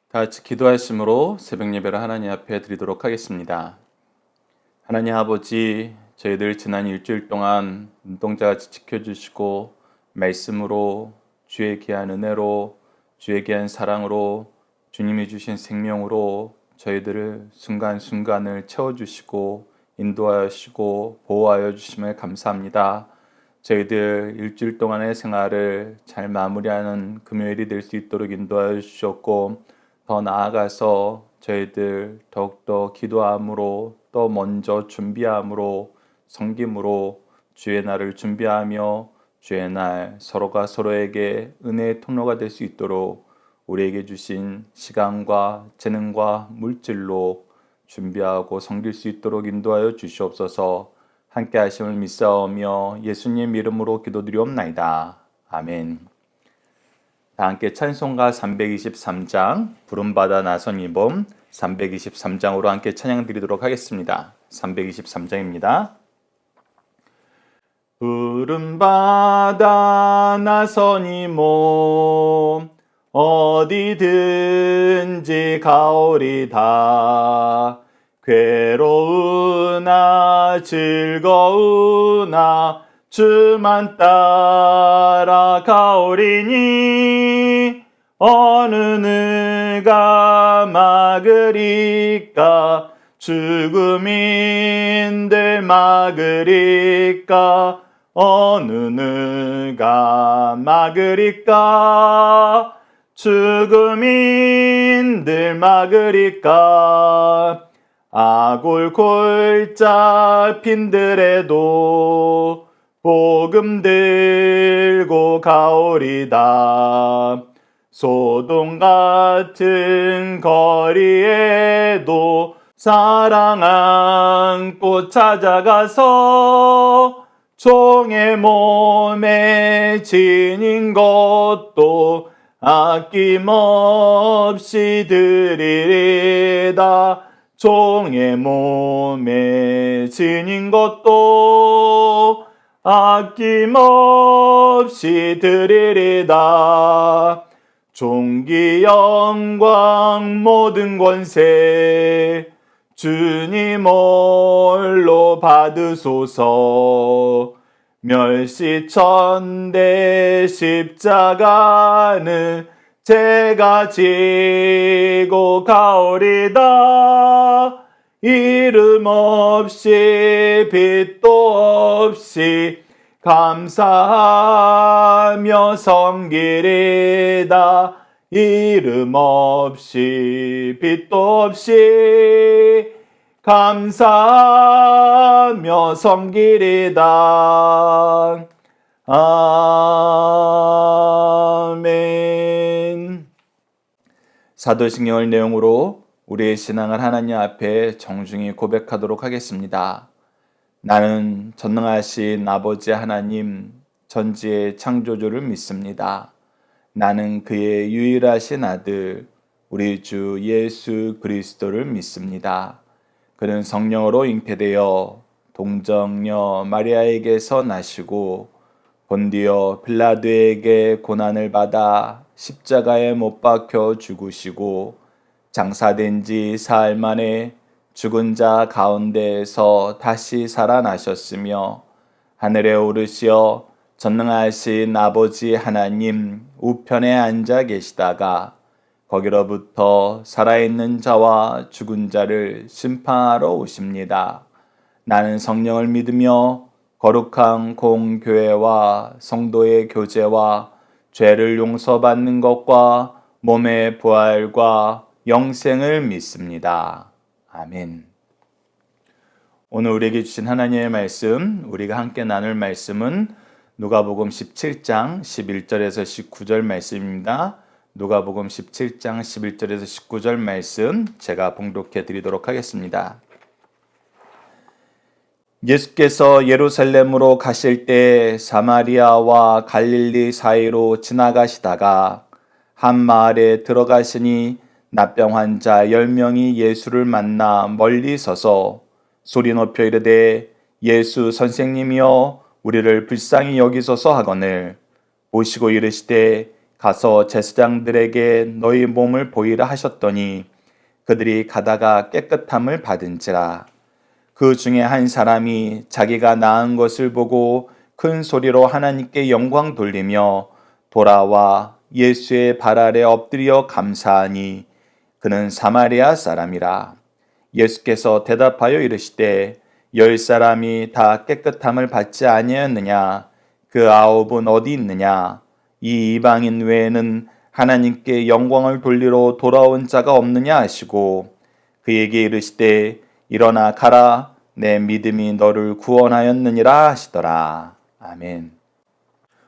다 같이 기도하심으로 새벽 예배를 하나님 앞에 드리도록 하겠습니다. 하나님 아버지, 저희들 지난 일주일 동안 눈동자같이 지켜주시고 말씀으로 주의 귀한 은혜로 주의 귀한 사랑으로 주님이 주신 생명으로 저희들을 순간순간을 채워주시고 인도하여 주시고 보호하여 주심을 감사합니다. 저희들 일주일 동안의 생활을 잘 마무리하는 금요일이 될 수 있도록 인도하여 주셨고 더 나아가서 저희들 더욱더 기도함으로 또 먼저 준비함으로 섬김으로 주의 날을 준비하며 주의 날 서로가 서로에게 은혜의 통로가 될 수 있도록 우리에게 주신 시간과 재능과 물질로 준비하고 섬길 수 있도록 인도하여 주시옵소서. 함께 하심을 믿사오며 예수님 이름으로 기도드리옵나이다. 아멘. 다 함께 찬송가 323장 부름받아 나선 이봄 323장으로 함께 찬양 드리도록 하겠습니다. 323장입니다. 부름받아 나선 이몸 어디든지 가오리다. 괴로우나 즐거우나 주만 따라가오리니 어느 누가 막으리까. 죽음인들 막으리까. 어느 누가 막으리까. 죽음인들 막으리까. 아골 골짜 핀들에도 복음 들고 가오리다. 소돔 같은 거리에도 사랑 안고 찾아가서 종의 몸에 지닌 것도 아낌없이 드리리다. 종의 몸에 지닌 것도 아낌없이 드리리다. 존귀 영광 모든 권세 주님 홀로 받으소서. 멸시천대 십자가는 제가 지고 가오리다. 이름 없이 빛도 없이 감사하며 섬기리다. 이름 없이 빛도 없이 감사하며 섬기리다. 아멘. 사도신경을 내용으로 우리의 신앙을 하나님 앞에 정중히 고백하도록 하겠습니다. 나는 전능하신 아버지 하나님 전지의 창조주를 믿습니다. 나는 그의 유일하신 아들 우리 주 예수 그리스도를 믿습니다. 그는 성령으로 잉태되어 동정녀 마리아에게서 나시고 본디오 빌라도에게 고난을 받아 십자가에 못 박혀 죽으시고 장사된 지 사흘 만에 죽은 자 가운데에서 다시 살아나셨으며 하늘에 오르시어 전능하신 아버지 하나님 우편에 앉아 계시다가 거기로부터 살아있는 자와 죽은 자를 심판하러 오십니다. 나는 성령을 믿으며 거룩한 공교회와 성도의 교제와 죄를 용서받는 것과 몸의 부활과 영생을 믿습니다. 아멘. 오늘 우리에게 주신 하나님의 말씀, 우리가 함께 나눌 말씀은 누가복음 17장 11절에서 19절 말씀입니다. 누가복음 17장 11절에서 19절 말씀 제가 봉독해 드리도록 하겠습니다. 예수께서 예루살렘으로 가실 때 사마리아와 갈릴리 사이로 지나가시다가 한 마을에 들어가시니 납병 환자 10명이 예수를 만나 멀리 서서 소리 높여 이르되 예수 선생님이여 우리를 불쌍히 여기소서 하거늘 보시고 이르시되 가서 제사장들에게 너희 몸을 보이라 하셨더니 그들이 가다가 깨끗함을 받은지라. 그 중에 한 사람이 자기가 나은 것을 보고 큰 소리로 하나님께 영광 돌리며 돌아와 예수의 발 아래 엎드려 감사하니 그는 사마리아 사람이라. 예수께서 대답하여 이르시되 10사람이 다 깨끗함을 받지 아니하였느냐? 그 9은 어디 있느냐? 이 이방인 외에는 하나님께 영광을 돌리러 돌아온 자가 없느냐 하시고 그에게 이르시되 일어나 가라 내 믿음이 너를 구원하였느니라 하시더라. 아멘.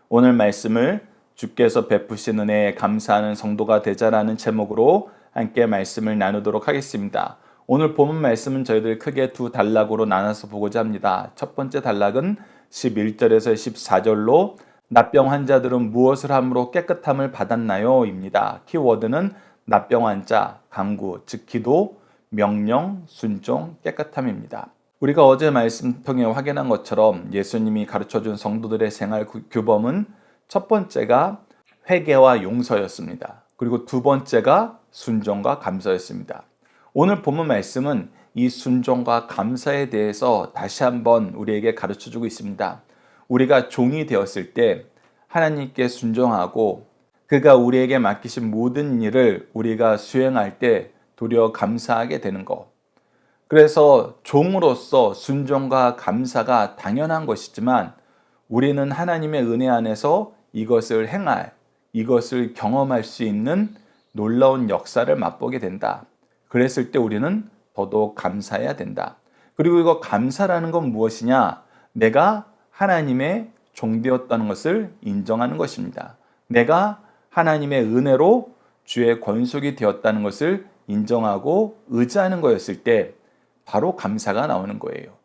오늘 말씀을 주께서 베푸신 은혜에 감사하는 성도가 되자라는 제목으로 함께 말씀을 나누도록 하겠습니다. 오늘 본문 말씀은 저희들 크게 두 단락으로 나눠서 보고자 합니다. 첫 번째 단락은 11절에서 14절로 납병 환자들은 무엇을 함으로 깨끗함을 받았나요? 입니다. 키워드는 납병 환자, 간구, 즉 기도, 명령, 순종, 깨끗함입니다. 우리가 어제 말씀 통해 확인한 것처럼 예수님이 가르쳐준 성도들의 생활 규범은 첫 번째가 회개와 용서였습니다. 그리고 두 번째가 순종과 감사였습니다. 오늘 본문 말씀은 이 순종과 감사에 대해서 다시 한번 우리에게 가르쳐주고 있습니다. 우리가 종이 되었을 때 하나님께 순종하고 그가 우리에게 맡기신 모든 일을 우리가 수행할 때 도리어 감사하게 되는 것. 그래서 종으로서 순종과 감사가 당연한 것이지만 우리는 하나님의 은혜 안에서 이것을 행할, 이것을 경험할 수 있는 놀라운 역사를 맛보게 된다. 그랬을 때 우리는 더더욱 감사해야 된다. 그리고 이거 감사라는 건 무엇이냐? 내가 하나님의 종되었다는 것을 인정하는 것입니다. 내가 하나님의 은혜로 주의 권속이 되었다는 것을 인정하고 의지하는 거였을 때 바로 감사가 나오는 거예요.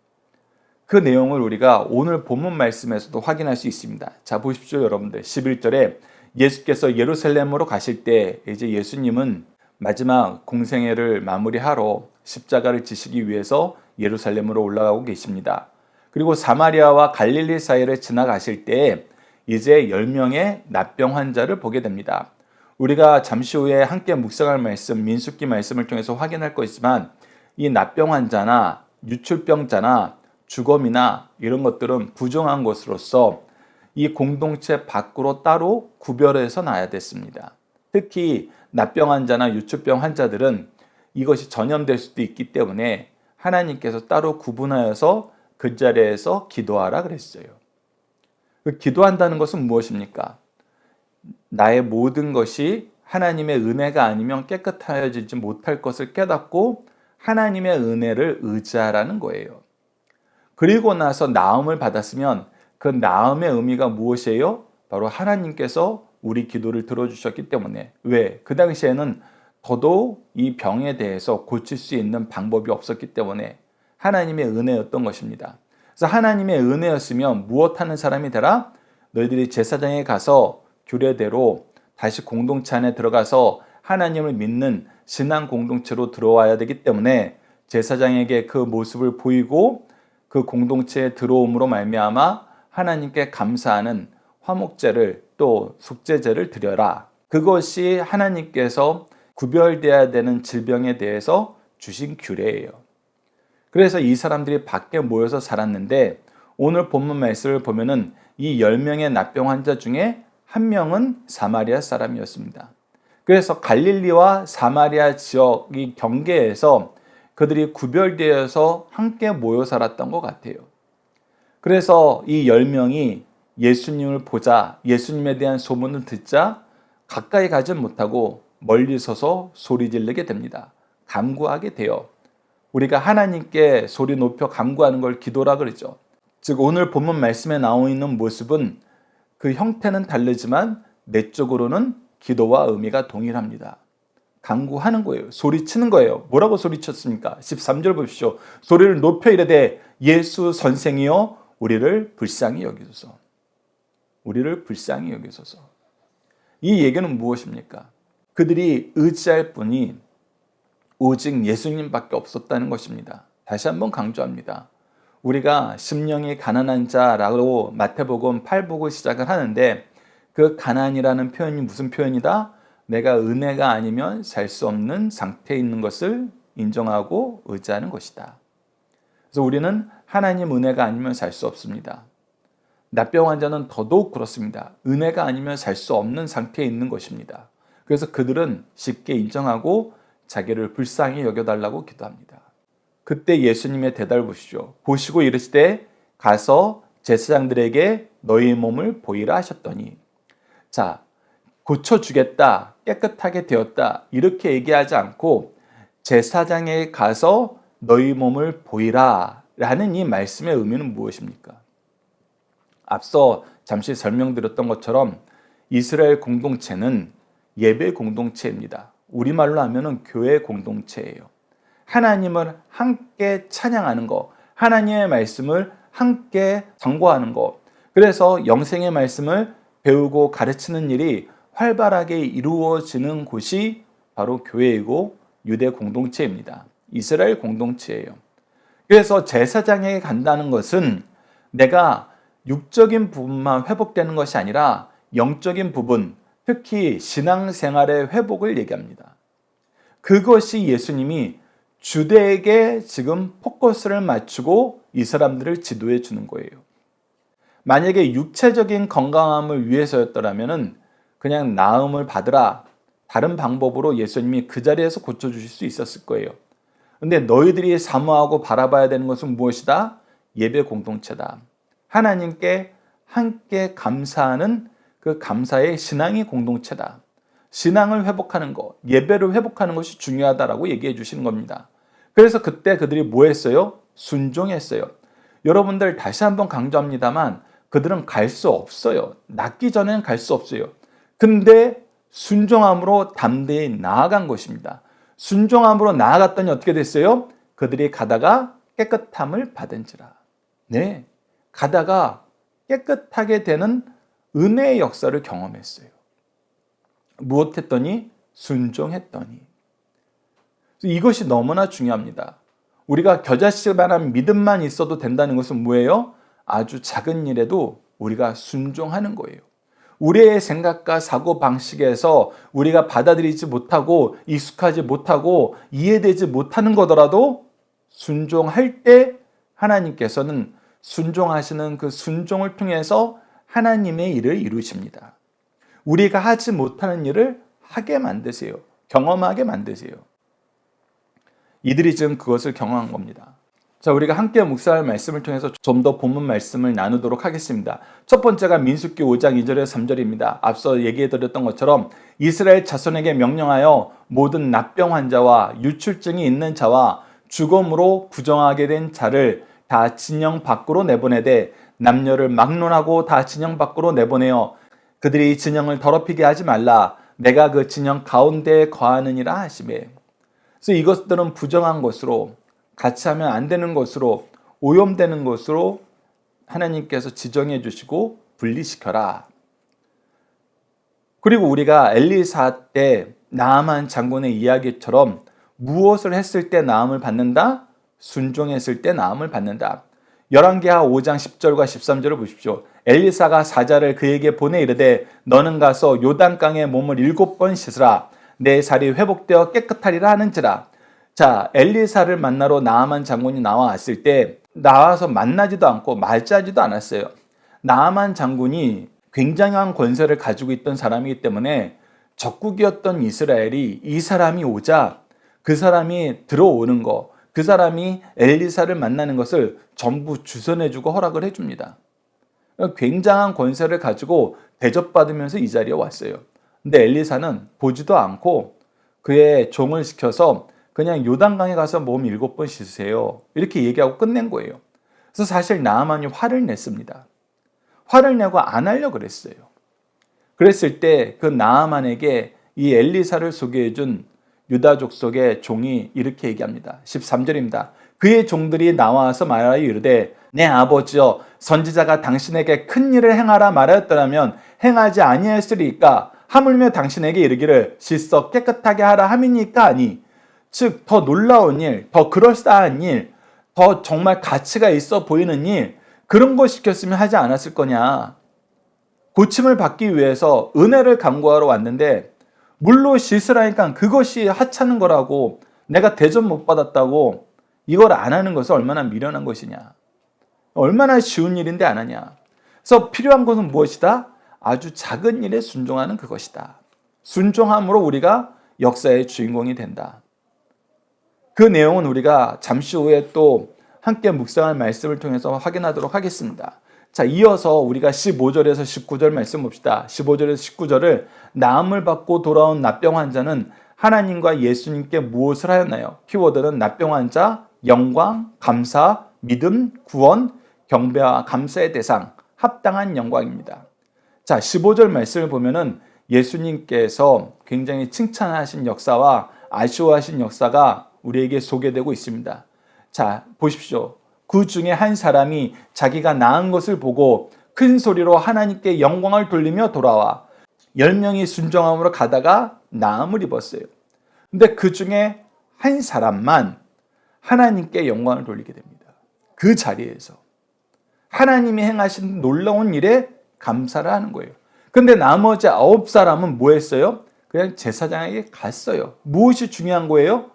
그 내용을 우리가 오늘 본문 말씀에서도 확인할 수 있습니다. 자, 보십시오, 여러분들. 11절에 예수께서 예루살렘으로 가실 때 이제 예수님은 마지막 공생애를 마무리하러 십자가를 지시기 위해서 예루살렘으로 올라가고 계십니다. 그리고 사마리아와 갈릴리 사이를 지나가실 때 이제 10명의 납병 환자를 보게 됩니다. 우리가 잠시 후에 함께 묵상할 말씀, 민수기 말씀을 통해서 확인할 것이지만 이 납병 환자나 유출병자나 주검이나 이런 것들은 부정한 것으로서 이 공동체 밖으로 따로 구별해서 놔야 됐습니다. 특히 납병 환자나 유출병 환자들은 이것이 전염될 수도 있기 때문에 하나님께서 따로 구분하여서 그 자리에서 기도하라 그랬어요. 기도한다는 것은 무엇입니까? 나의 모든 것이 하나님의 은혜가 아니면 깨끗하여지지 못할 것을 깨닫고 하나님의 은혜를 의지하라는 거예요. 그리고 나서 나음을 받았으면 그 나음의 의미가 무엇이에요? 바로 하나님께서 우리 기도를 들어주셨기 때문에. 왜? 그 당시에는 더더욱 이 병에 대해서 고칠 수 있는 방법이 없었기 때문에 하나님의 은혜였던 것입니다. 그래서 하나님의 은혜였으면 무엇하는 사람이 되라? 너희들이 제사장에 가서 규례대로 다시 공동체 안에 들어가서 하나님을 믿는 신앙 공동체로 들어와야 되기 때문에 제사장에게 그 모습을 보이고 그 공동체에 들어옴으로 말미암아 하나님께 감사하는 화목제를 또 속죄제를 드려라. 그것이 하나님께서 구별되어야 되는 질병에 대해서 주신 규례예요. 그래서 이 사람들이 밖에 모여서 살았는데 오늘 본문 말씀을 보면은 이 10명의 납병 환자 중에 한 명은 사마리아 사람이었습니다. 그래서 갈릴리와 사마리아 지역이 경계에서 그들이 구별되어서 함께 모여 살았던 것 같아요. 그래서 이 10명이 예수님을 보자, 예수님에 대한 소문을 듣자 가까이 가지 못하고 멀리 서서 소리 지르게 됩니다. 간구하게 돼요. 우리가 하나님께 소리 높여 간구하는 걸 기도라 그러죠. 즉 오늘 본문 말씀에 나와 있는 모습은 그 형태는 다르지만 내적으로는 기도와 의미가 동일합니다. 간구하는 거예요. 소리치는 거예요. 뭐라고 소리쳤습니까? 13절 보십시오. 소리를 높여 이르되 예수 선생이여 우리를 불쌍히 여기소서. 우리를 불쌍히 여기소서. 이 얘기는 무엇입니까? 그들이 의지할 분이 오직 예수님밖에 없었다는 것입니다. 다시 한번 강조합니다. 우리가 심령이 가난한 자라고 마태복음 8복을 시작을 하는데 그 가난이라는 표현이 무슨 표현이다? 내가 은혜가 아니면 살 수 없는 상태에 있는 것을 인정하고 의지하는 것이다. 그래서 우리는 하나님 은혜가 아니면 살 수 없습니다. 납병 환자는 더더욱 그렇습니다. 은혜가 아니면 살 수 없는 상태에 있는 것입니다. 그래서 그들은 쉽게 인정하고 자기를 불쌍히 여겨달라고 기도합니다. 그때 예수님의 대답을 보시죠. 보시고 이르시되 가서 제사장들에게 너희 몸을 보이라 하셨더니, 자, 고쳐주겠다, 깨끗하게 되었다 이렇게 얘기하지 않고 제사장에게 가서 너희 몸을 보이라 라는 이 말씀의 의미는 무엇입니까? 앞서 잠시 설명드렸던 것처럼 이스라엘 공동체는 예배 공동체입니다. 우리말로 하면은 교회 공동체예요. 하나님을 함께 찬양하는 것, 하나님의 말씀을 함께 상고하는 것, 그래서 영생의 말씀을 배우고 가르치는 일이 활발하게 이루어지는 곳이 바로 교회이고 유대 공동체입니다. 이스라엘 공동체예요. 그래서 제사장에게 간다는 것은 내가 육적인 부분만 회복되는 것이 아니라 영적인 부분, 특히 신앙생활의 회복을 얘기합니다. 그것이 예수님이 주되에게 지금 포커스를 맞추고 이 사람들을 지도해 주는 거예요. 만약에 육체적인 건강함을 위해서였더라면 그냥 나음을 받으라, 다른 방법으로 예수님이 그 자리에서 고쳐주실 수 있었을 거예요. 근데 너희들이 사모하고 바라봐야 되는 것은 무엇이다? 예배 공동체다. 하나님께 함께 감사하는 그 감사의 신앙의 공동체다. 신앙을 회복하는 것, 예배를 회복하는 것이 중요하다라고 얘기해 주시는 겁니다. 그래서 그때 그들이 뭐 했어요? 순종했어요. 여러분들 다시 한번 강조합니다만 그들은 갈 수 없어요. 낫기 전에는 갈 수 없어요. 근데 순종함으로 담대히 나아간 것입니다. 순종함으로 나아갔더니 어떻게 됐어요? 그들이 가다가 깨끗함을 받은지라. 네, 가다가 깨끗하게 되는 은혜의 역사를 경험했어요. 무엇했더니? 순종했더니. 이것이 너무나 중요합니다. 우리가 겨자씨만한 믿음만 있어도 된다는 것은 뭐예요? 아주 작은 일에도 우리가 순종하는 거예요. 우리의 생각과 사고 방식에서 우리가 받아들이지 못하고 익숙하지 못하고 이해되지 못하는 거더라도 순종할 때 하나님께서는 순종하시는 그 순종을 통해서 하나님의 일을 이루십니다. 우리가 하지 못하는 일을 하게 만드세요. 경험하게 만드세요. 이들이 지금 그것을 경험한 겁니다. 자, 우리가 함께 묵상할 말씀을 통해서 좀 더 본문 말씀을 나누도록 하겠습니다. 첫 번째가 민수기 5장 2절에서 3절입니다. 앞서 얘기해드렸던 것처럼 이스라엘 자손에게 명령하여 모든 납병 환자와 유출증이 있는 자와 죽음으로 부정하게 된 자를 다 진영 밖으로 내보내되 남녀를 막론하고 다 진영 밖으로 내보내어 그들이 진영을 더럽히게 하지 말라. 내가 그 진영 가운데에 거하느니라 하시매. 그래서 이것들은 부정한 것으로, 같이 하면 안 되는 것으로, 오염되는 것으로 하나님께서 지정해 주시고 분리시켜라. 그리고 우리가 엘리사 때 나아만 장군의 이야기처럼 무엇을 했을 때 나음을 받는다? 순종했을 때 나음을 받는다. 열왕기하 5장 10절과 13절을 보십시오. 엘리사가 사자를 그에게 보내 이르되 너는 가서 요단강에 몸을 7번 씻으라. 내 살이 회복되어 깨끗하리라 하는지라. 자, 엘리사를 만나러 나아만 장군이 나왔을 때 나와서 만나지도 않고 맞이하지도 않았어요. 나아만 장군이 굉장한 권세를 가지고 있던 사람이기 때문에 적국이었던 이스라엘이 이 사람이 오자 그 사람이 들어오는 거, 그 사람이 엘리사를 만나는 것을 전부 주선해주고 허락을 해줍니다. 굉장한 권세를 가지고 대접받으면서 이 자리에 왔어요. 근데 엘리사는 보지도 않고 그의 종을 시켜서 그냥 요단강에 가서 몸 7번 씻으세요. 이렇게 얘기하고 끝낸 거예요. 그래서 사실 나아만이 화를 냈습니다. 화를 내고 안 하려고 그랬어요. 그랬을 때 그 나아만에게 이 엘리사를 소개해준 유다 족속의 종이 이렇게 얘기합니다. 13절입니다. 그의 종들이 나와서 말하여 이르되 내 아버지여 선지자가 당신에게 큰 일을 행하라 말하였더라면 행하지 아니하였으리까 하물며 당신에게 이르기를 씻어 깨끗하게 하라 함이니까 아니. 즉 더 놀라운 일, 더 그럴싸한 일, 더 정말 가치가 있어 보이는 일, 그런 거 시켰으면 하지 않았을 거냐. 고침을 받기 위해서 은혜를 강구하러 왔는데 물로 씻으라니까 그것이 하찮은 거라고, 내가 대접 못 받았다고 이걸 안 하는 것은 얼마나 미련한 것이냐. 얼마나 쉬운 일인데 안 하냐. 그래서 필요한 것은 무엇이다? 아주 작은 일에 순종하는 그것이다. 순종함으로 우리가 역사의 주인공이 된다. 그 내용은 우리가 잠시 후에 또 함께 묵상할 말씀을 통해서 확인하도록 하겠습니다. 자, 이어서 우리가 15절에서 19절 말씀 봅시다. 15절에서 19절을 나음을 받고 돌아온 납병 환자는 하나님과 예수님께 무엇을 하였나요? 키워드는 납병 환자, 영광, 감사, 믿음, 구원, 경배와 감사의 대상, 합당한 영광입니다. 자, 15절 말씀을 보면은 예수님께서 굉장히 칭찬하신 역사와 아쉬워하신 역사가 우리에게 소개되고 있습니다. 자, 보십시오. 그 중에 한 사람이 자기가 나은 것을 보고 큰 소리로 하나님께 영광을 돌리며 돌아와 10명이 순종함으로 가다가 나음을 입었어요. 근데 그 중에 한 사람만 하나님께 영광을 돌리게 됩니다. 그 자리에서 하나님이 행하신 놀라운 일에 감사를 하는 거예요. 근데 나머지 9사람은 뭐 했어요? 그냥 제사장에게 갔어요. 무엇이 중요한 거예요?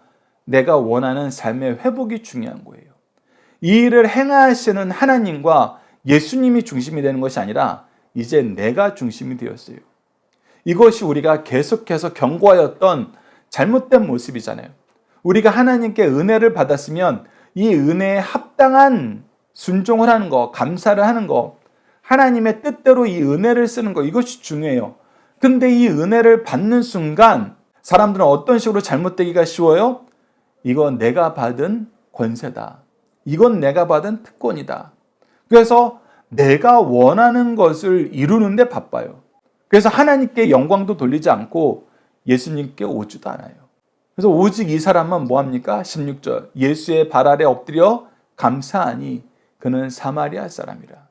내가 원하는 삶의 회복이 중요한 거예요. 이 일을 행하시는 하나님과 예수님이 중심이 되는 것이 아니라 이제 내가 중심이 되었어요. 이것이 우리가 계속해서 경고하였던 잘못된 모습이잖아요. 우리가 하나님께 은혜를 받았으면 이 은혜에 합당한 순종을 하는 거, 감사를 하는 거, 하나님의 뜻대로 이 은혜를 쓰는 거, 이것이 중요해요. 근데 이 은혜를 받는 순간 사람들은 어떤 식으로 잘못되기가 쉬워요? 이건 내가 받은 권세다. 이건 내가 받은 특권이다. 그래서 내가 원하는 것을 이루는데 바빠요. 그래서 하나님께 영광도 돌리지 않고 예수님께 오지도 않아요. 그래서 오직 이 사람만 뭐합니까? 16절 예수의 발 아래 엎드려 감사하니 그는 사마리아 사람이라.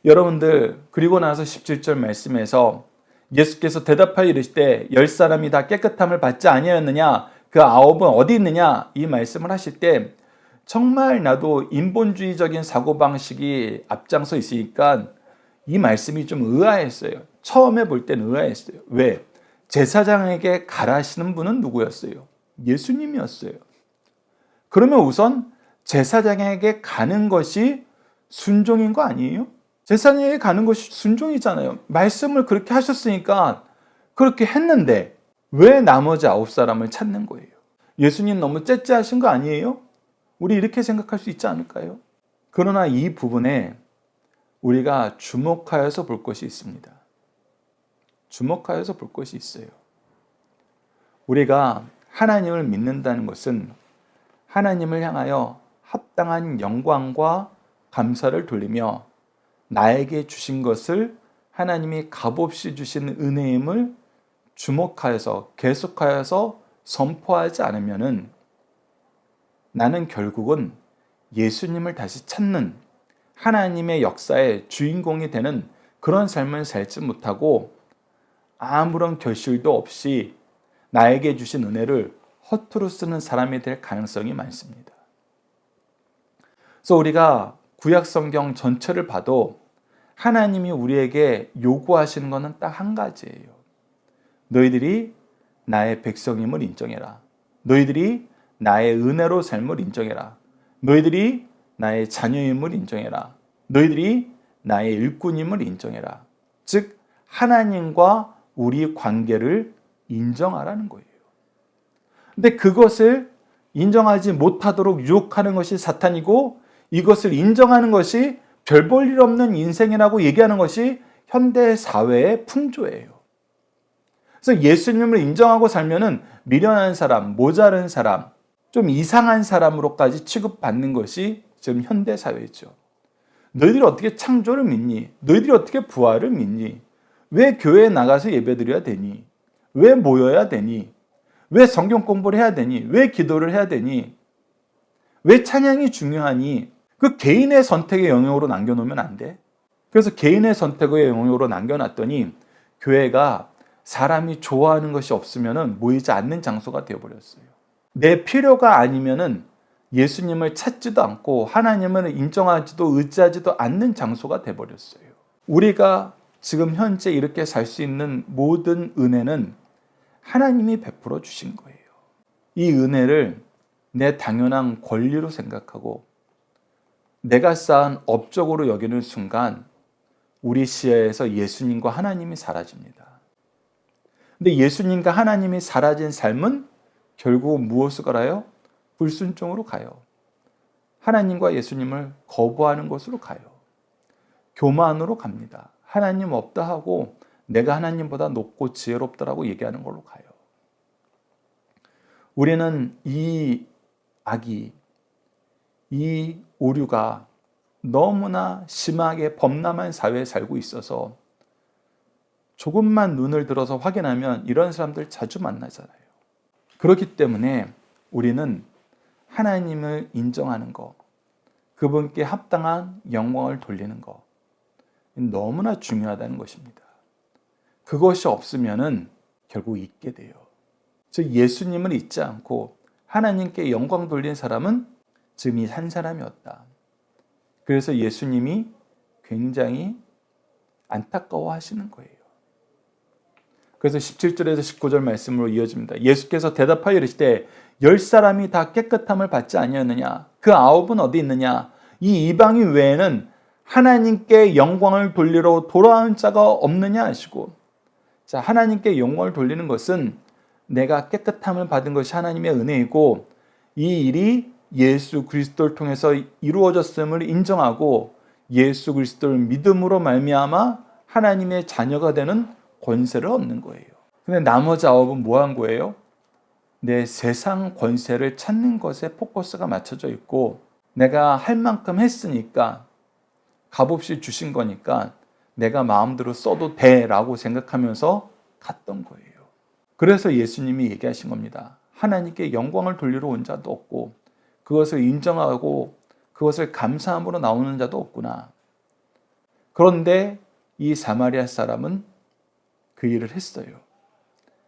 여러분들, 그리고 나서 17절 말씀에서 예수께서 대답하여 이르시되 10사람이 다 깨끗함을 받지 아니하였느냐? 그 9은 어디 있느냐? 이 말씀을 하실 때 정말 나도 인본주의적인 사고방식이 앞장서 있으니까 이 말씀이 좀 의아했어요. 처음에 볼 때는 의아했어요. 왜? 제사장에게 가라시는 분은 누구였어요? 예수님이었어요. 그러면 우선 제사장에게 가는 것이 순종인 거 아니에요? 제사장에게 가는 것이 순종이잖아요. 말씀을 그렇게 하셨으니까 그렇게 했는데 왜 나머지 9사람을 찾는 거예요? 예수님 너무 째째하신 거 아니에요? 우리 이렇게 생각할 수 있지 않을까요? 그러나 이 부분에 우리가 주목하여서 볼 것이 있습니다. 주목하여서 볼 것이 있어요. 우리가 하나님을 믿는다는 것은 하나님을 향하여 합당한 영광과 감사를 돌리며 나에게 주신 것을 하나님이 값없이 주신 은혜임을 주목하여서 계속하여서 선포하지 않으면은 나는 결국은 예수님을 다시 찾는 하나님의 역사의 주인공이 되는 그런 삶을 살지 못하고 아무런 결실도 없이 나에게 주신 은혜를 허투루 쓰는 사람이 될 가능성이 많습니다. 그래서 우리가 구약 성경 전체를 봐도 하나님이 우리에게 요구하시는 것은 딱 한 가지예요. 너희들이 나의 백성임을 인정해라. 너희들이 나의 은혜로 삶을 인정해라. 너희들이 나의 자녀임을 인정해라. 너희들이 나의 일꾼임을 인정해라. 즉 하나님과 우리 관계를 인정하라는 거예요. 근데 그것을 인정하지 못하도록 유혹하는 것이 사탄이고 이것을 인정하는 것이 별 볼 일 없는 인생이라고 얘기하는 것이 현대 사회의 풍조예요. 그래서 예수님을 인정하고 살면은 미련한 사람, 모자른 사람, 좀 이상한 사람으로까지 취급받는 것이 지금 현대 사회죠. 너희들이 어떻게 창조를 믿니? 너희들이 어떻게 부활을 믿니? 왜 교회에 나가서 예배드려야 되니? 왜 모여야 되니? 왜 성경 공부를 해야 되니? 왜 기도를 해야 되니? 왜 찬양이 중요하니? 그 개인의 선택의 영역으로 남겨놓으면 안 돼. 그래서 개인의 선택의 영역으로 남겨놨더니 교회가 사람이 좋아하는 것이 없으면 모이지 않는 장소가 되어버렸어요. 내 필요가 아니면은 예수님을 찾지도 않고 하나님을 인정하지도 의지하지도 않는 장소가 되어버렸어요. 우리가 지금 현재 이렇게 살 수 있는 모든 은혜는 하나님이 베풀어 주신 거예요. 이 은혜를 내 당연한 권리로 생각하고 내가 쌓은 업적으로 여기는 순간 우리 시야에서 예수님과 하나님이 사라집니다. 근데 예수님과 하나님이 사라진 삶은 결국 무엇을 가요? 불순종으로 가요. 하나님과 예수님을 거부하는 곳으로 가요. 교만으로 갑니다. 하나님 없다 하고 내가 하나님보다 높고 지혜롭다라고 얘기하는 걸로 가요. 우리는 이 악이, 이 오류가 너무나 심하게 범람한 사회에 살고 있어서 조금만 눈을 들어서 확인하면 이런 사람들 자주 만나잖아요. 그렇기 때문에 우리는 하나님을 인정하는 것, 그분께 합당한 영광을 돌리는 것, 너무나 중요하다는 것입니다. 그것이 없으면은 결국 잊게 돼요. 즉 예수님을 잊지 않고 하나님께 영광 돌린 사람은 지금 이 한 사람이었다. 그래서 예수님이 굉장히 안타까워 하시는 거예요. 그래서 17절에서 19절 말씀으로 이어집니다. 예수께서 대답하여 이르시되 10사람이 다 깨끗함을 받지 아니하느냐? 그 9은 어디 있느냐? 이 이방인 외에는 하나님께 영광을 돌리러 돌아온 자가 없느냐 하시고, 자, 하나님께 영광을 돌리는 것은 내가 깨끗함을 받은 것이 하나님의 은혜이고 이 일이 예수 그리스도를 통해서 이루어졌음을 인정하고 예수 그리스도를 믿음으로 말미암아 하나님의 자녀가 되는 권세를 얻는 거예요. 근데 나머지 9은 뭐 한 거예요? 내 세상 권세를 찾는 것에 포커스가 맞춰져 있고 내가 할 만큼 했으니까 값없이 주신 거니까 내가 마음대로 써도 돼라고 생각하면서 갔던 거예요. 그래서 예수님이 얘기하신 겁니다. 하나님께 영광을 돌리러 온 자도 없고 그것을 인정하고 그것을 감사함으로 나오는 자도 없구나. 그런데 이 사마리아 사람은 그 일을 했어요.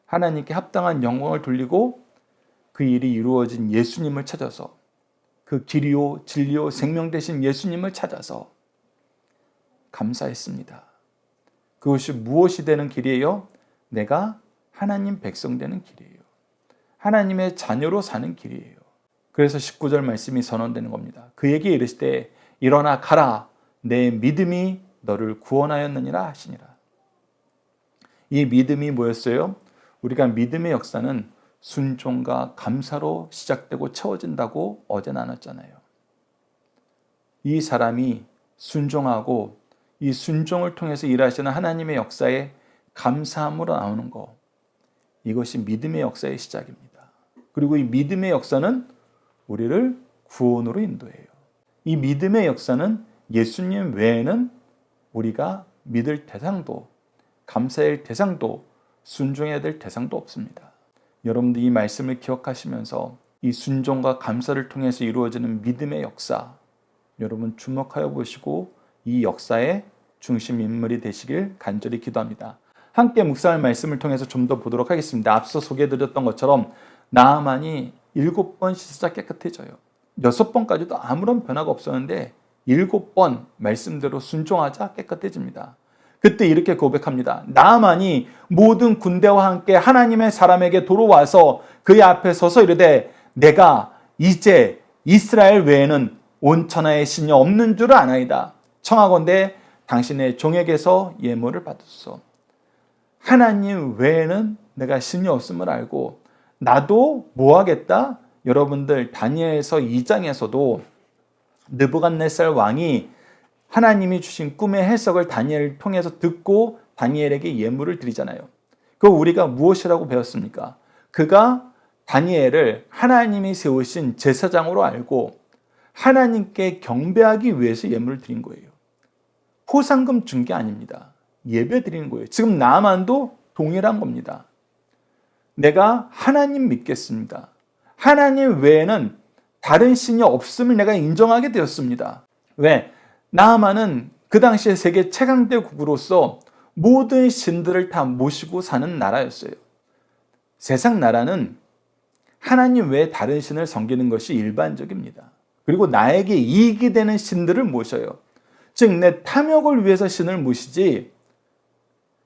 하나님께 합당한 영광을 돌리고 그 일이 이루어진 예수님을 찾아서 그 길이요 진리요 생명 되신 예수님을 찾아서 감사했습니다. 그것이 무엇이 되는 길이에요? 내가 하나님 백성 되는 길이에요. 하나님의 자녀로 사는 길이에요. 그래서 19절 말씀이 선언되는 겁니다. 그에게 이르시되 일어나 가라 내 믿음이 너를 구원하였느니라 하시니라. 이 믿음이 뭐였어요? 우리가 믿음의 역사는 순종과 감사로 시작되고 채워진다고 어제 나눴잖아요. 이 사람이 순종하고 이 순종을 통해서 일하시는 하나님의 역사에 감사함으로 나오는 것, 이것이 믿음의 역사의 시작입니다. 그리고 이 믿음의 역사는 우리를 구원으로 인도해요. 이 믿음의 역사는 예수님 외에는 우리가 믿을 대상도, 감사할 대상도, 순종해야 될 대상도 없습니다. 여러분들 이 말씀을 기억하시면서 이 순종과 감사를 통해서 이루어지는 믿음의 역사, 여러분 주목하여 보시고 이 역사의 중심 인물이 되시길 간절히 기도합니다. 함께 묵상할 말씀을 통해서 좀 더 보도록 하겠습니다. 앞서 소개해드렸던 것처럼 나아만이 7번 씻으자 깨끗해져요. 6번까지도 아무런 변화가 없었는데 7번 말씀대로 순종하자 깨끗해집니다. 그때 이렇게 고백합니다. 나아만이 모든 군대와 함께 하나님의 사람에게 돌아와서 그의 앞에 서서 이르되 내가 이제 이스라엘 외에는 온 천하에 신이 없는 줄 아나이다. 청하건대 당신의 종에게서 예물을 받았소. 하나님 외에는 내가 신이 없음을 알고 나도 뭐 하겠다? 여러분들 다니엘서 2장에서도 느부갓네살 왕이 하나님이 주신 꿈의 해석을 다니엘을 통해서 듣고 다니엘에게 예물을 드리잖아요. 그 우리가 무엇이라고 배웠습니까? 그가 다니엘을 하나님이 세우신 제사장으로 알고 하나님께 경배하기 위해서 예물을 드린 거예요. 포상금 준 게 아닙니다. 예배 드리는 거예요. 지금 나만도 동일한 겁니다. 내가 하나님 믿겠습니다. 하나님 외에는 다른 신이 없음을 내가 인정하게 되었습니다. 왜? 나아만은 그 당시에 세계 최강대국으로서 모든 신들을 다 모시고 사는 나라였어요. 세상 나라는 하나님 외에 다른 신을 섬기는 것이 일반적입니다. 그리고 나에게 이익이 되는 신들을 모셔요. 즉 내 탐욕을 위해서 신을 모시지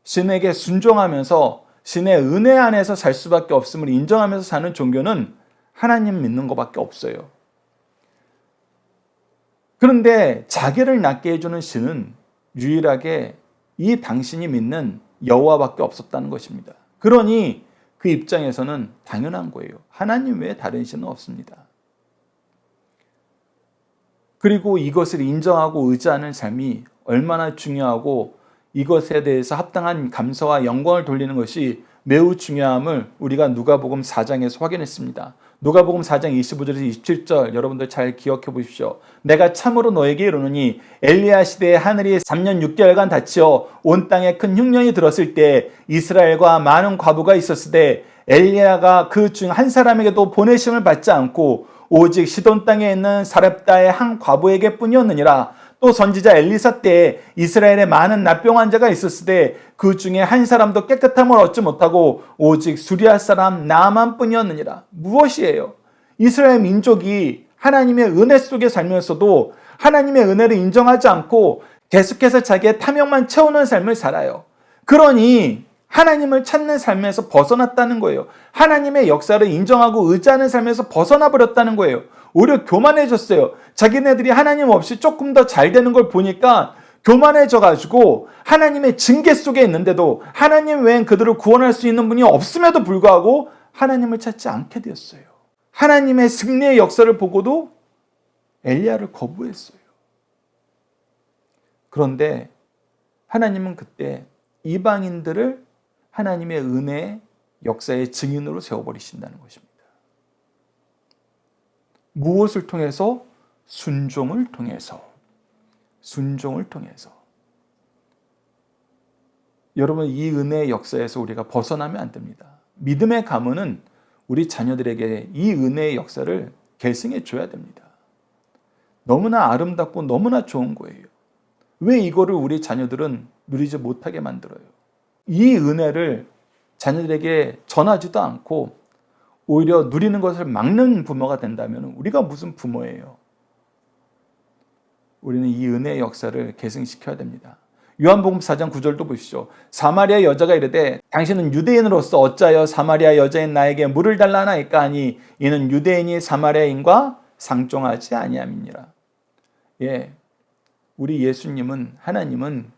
신에게 순종하면서 신의 은혜 안에서 살 수밖에 없음을 인정하면서 사는 종교는 하나님 믿는 것밖에 없어요. 그런데 자기를 낫게 해주는 신은 유일하게 이 당신이 믿는 여호와밖에 없었다는 것입니다. 그러니 그 입장에서는 당연한 거예요. 하나님 외에 다른 신은 없습니다. 그리고 이것을 인정하고 의지하는 삶이 얼마나 중요하고 이것에 대해서 합당한 감사와 영광을 돌리는 것이 매우 중요함을 우리가 누가복음 4장에서 확인했습니다. 누가복음 4장 25절에서 27절 여러분들 잘 기억해 보십시오. 내가 참으로 너에게 이르노니 엘리야 시대에 하늘이 3년 6개월간 닫히어 온 땅에 큰 흉년이 들었을 때 이스라엘과 많은 과부가 있었을 때 엘리야가 그 중 한 사람에게도 보내심을 받지 않고 오직 시돈 땅에 있는 사렙다의 한 과부에게 뿐이었느니라. 또 선지자 엘리사 때에 이스라엘에 많은 납병 환자가 있었을 때 그 중에 한 사람도 깨끗함을 얻지 못하고 오직 수리아 사람 나만 뿐이었느니라. 무엇이에요? 이스라엘 민족이 하나님의 은혜 속에 살면서도 하나님의 은혜를 인정하지 않고 계속해서 자기의 탐욕만 채우는 삶을 살아요. 그러니 하나님을 찾는 삶에서 벗어났다는 거예요. 하나님의 역사를 인정하고 의지하는 삶에서 벗어나 버렸다는 거예요. 오히려 교만해졌어요. 자기네들이 하나님 없이 조금 더 잘 되는 걸 보니까 교만해져가지고 하나님의 징계 속에 있는데도 하나님 외엔 그들을 구원할 수 있는 분이 없음에도 불구하고 하나님을 찾지 않게 되었어요. 하나님의 승리의 역사를 보고도 엘리야를 거부했어요. 그런데 하나님은 그때 이방인들을 하나님의 은혜의 역사의 증인으로 세워버리신다는 것입니다. 무엇을 통해서? 순종을 통해서. 여러분, 이 은혜의 역사에서 우리가 벗어나면 안 됩니다. 믿음의 가문은 우리 자녀들에게 이 은혜의 역사를 계승해 줘야 됩니다. 너무나 아름답고 너무나 좋은 거예요. 왜 이거를 우리 자녀들은 누리지 못하게 만들어요? 이 은혜를 자녀들에게 전하지도 않고 오히려 누리는 것을 막는 부모가 된다면 우리가 무슨 부모예요? 우리는 이 은혜의 역사를 계승시켜야 됩니다. 요한복음 4장 9절도 보시죠. 사마리아 여자가 이르되 당신은 유대인으로서 어찌하여 사마리아 여자인 나에게 물을 달라 하나이까 하니 이는 유대인이 사마리아인과 상종하지 아니함이니라. 예, 우리 예수님은, 하나님은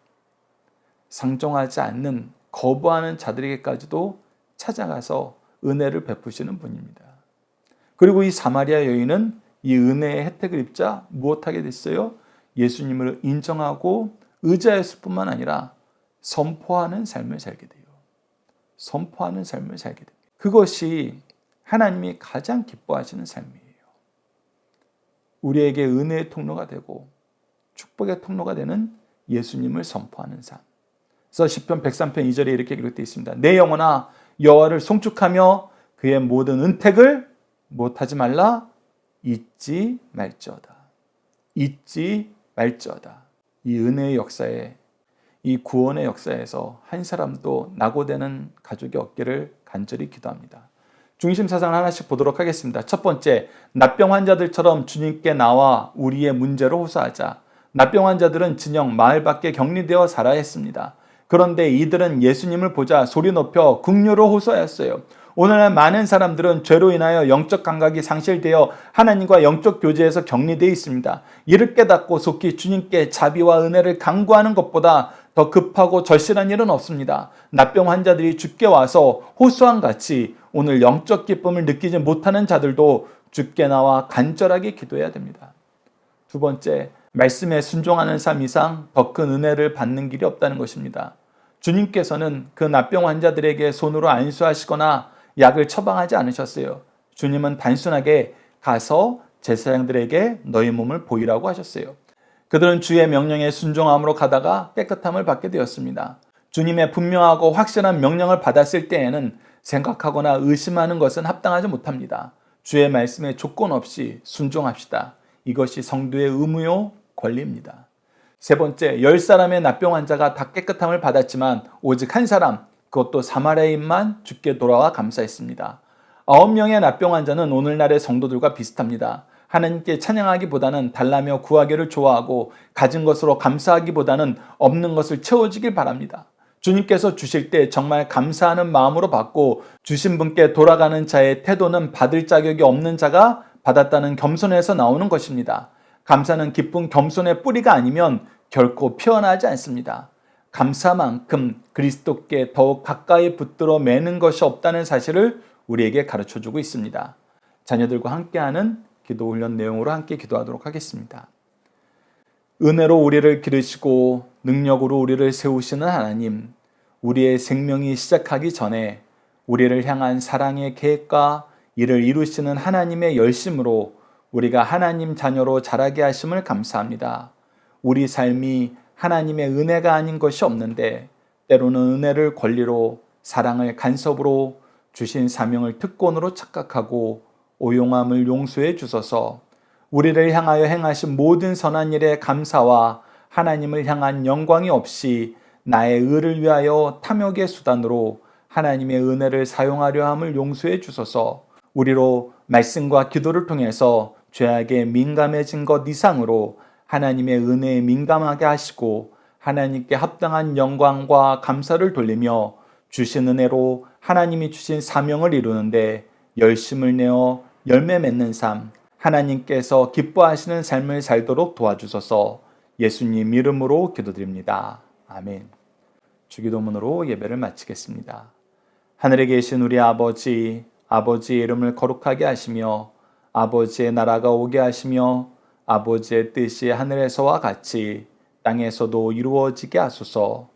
상종하지 않는, 거부하는 자들에게까지도 찾아가서 은혜를 베푸시는 분입니다. 그리고 이 사마리아 여인은 이 은혜의 혜택을 입자 무엇하게 됐어요? 예수님을 인정하고 의지했을 뿐만 아니라 선포하는 삶을 살게 돼요. 선포하는 삶을 살게 돼요. 그것이 하나님이 가장 기뻐하시는 삶이에요. 우리에게 은혜의 통로가 되고 축복의 통로가 되는 예수님을 선포하는 삶. 그래서 시편 103편 2절에 이렇게 기록되어 있습니다. 내 영혼아 여호와를 송축하며 그의 모든 은택을 못하지 말라. 잊지 말지어다. 잊지 말지어다. 이 은혜의 역사에, 이 구원의 역사에서 한 사람도 낙오되는 가족이 없기를 간절히 기도합니다. 중심 사상을 하나씩 보도록 하겠습니다. 첫 번째, 납병 환자들처럼 주님께 나와 우리의 문제를 호소하자. 납병 환자들은 진영 마을 밖에 격리되어 살아야 했습니다. 그런데 이들은 예수님을 보자 소리 높여 긍휼을 호소하였어요. 오늘날 많은 사람들은 죄로 인하여 영적 감각이 상실되어 하나님과 영적 교제에서 격리되어 있습니다. 이를 깨닫고 속히 주님께 자비와 은혜를 간구하는 것보다 더 급하고 절실한 일은 없습니다. 납병 환자들이 주께 와서 호소한 같이 오늘 영적 기쁨을 느끼지 못하는 자들도 주께 나와 간절하게 기도해야 됩니다. 두 번째, 말씀에 순종하는 삶 이상 더 큰 은혜를 받는 길이 없다는 것입니다. 주님께서는 그 납병 환자들에게 손으로 안수하시거나 약을 처방하지 않으셨어요. 주님은 단순하게 가서 제사장들에게 너희 몸을 보이라고 하셨어요. 그들은 주의 명령에 순종함으로 가다가 깨끗함을 받게 되었습니다. 주님의 분명하고 확실한 명령을 받았을 때에는 생각하거나 의심하는 것은 합당하지 못합니다. 주의 말씀에 조건 없이 순종합시다. 이것이 성도의 의무요 권리입니다. 세 번째, 10사람의 납병 환자가 다 깨끗함을 받았지만 오직 한 사람, 그것도 사마리아인만 주께 돌아와 감사했습니다. 9명의 납병 환자는 오늘날의 성도들과 비슷합니다. 하나님께 찬양하기보다는 달라며 구하기를 좋아하고 가진 것으로 감사하기보다는 없는 것을 채워주길 바랍니다. 주님께서 주실 때 정말 감사하는 마음으로 받고 주신 분께 돌아가는 자의 태도는 받을 자격이 없는 자가 받았다는 겸손에서 나오는 것입니다. 감사는 기쁜 겸손의 뿌리가 아니면 결코 피어나지 않습니다. 감사만큼 그리스도께 더욱 가까이 붙들어 매는 것이 없다는 사실을 우리에게 가르쳐주고 있습니다. 자녀들과 함께하는 기도 훈련 내용으로 함께 기도하도록 하겠습니다. 은혜로 우리를 기르시고 능력으로 우리를 세우시는 하나님, 우리의 생명이 시작하기 전에 우리를 향한 사랑의 계획과 이를 이루시는 하나님의 열심으로 우리가 하나님 자녀로 자라게 하심을 감사합니다. 우리 삶이 하나님의 은혜가 아닌 것이 없는데 때로는 은혜를 권리로, 사랑을 간섭으로, 주신 사명을 특권으로 착각하고 오용함을 용서해 주소서. 우리를 향하여 행하신 모든 선한 일에 감사와 하나님을 향한 영광이 없이 나의 의를 위하여 탐욕의 수단으로 하나님의 은혜를 사용하려 함을 용서해 주소서. 우리로 말씀과 기도를 통해서 죄악에 민감해진 것 이상으로 하나님의 은혜에 민감하게 하시고 하나님께 합당한 영광과 감사를 돌리며 주신 은혜로 하나님이 주신 사명을 이루는데 열심을 내어 열매 맺는 삶, 하나님께서 기뻐하시는 삶을 살도록 도와주소서. 예수님 이름으로 기도드립니다. 아멘. 주기도문으로 예배를 마치겠습니다. 하늘에 계신 우리 아버지, 아버지의 이름을 거룩하게 하시며 아버지의 나라가 오게 하시며 아버지의 뜻이 하늘에서와 같이 땅에서도 이루어지게 하소서.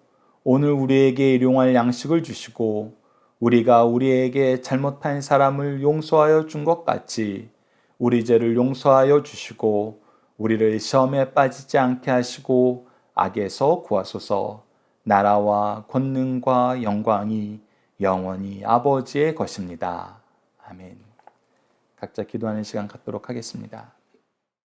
오늘 우리에게 일용할 양식을 주시고 우리가 우리에게 잘못한 사람을 용서하여 준 것 같이 우리 죄를 용서하여 주시고 우리를 시험에 빠지지 않게 하시고 악에서 구하소서. 나라와 권능과 영광이 영원히 아버지의 것입니다. 아멘. 각자 기도하는 시간 갖도록 하겠습니다.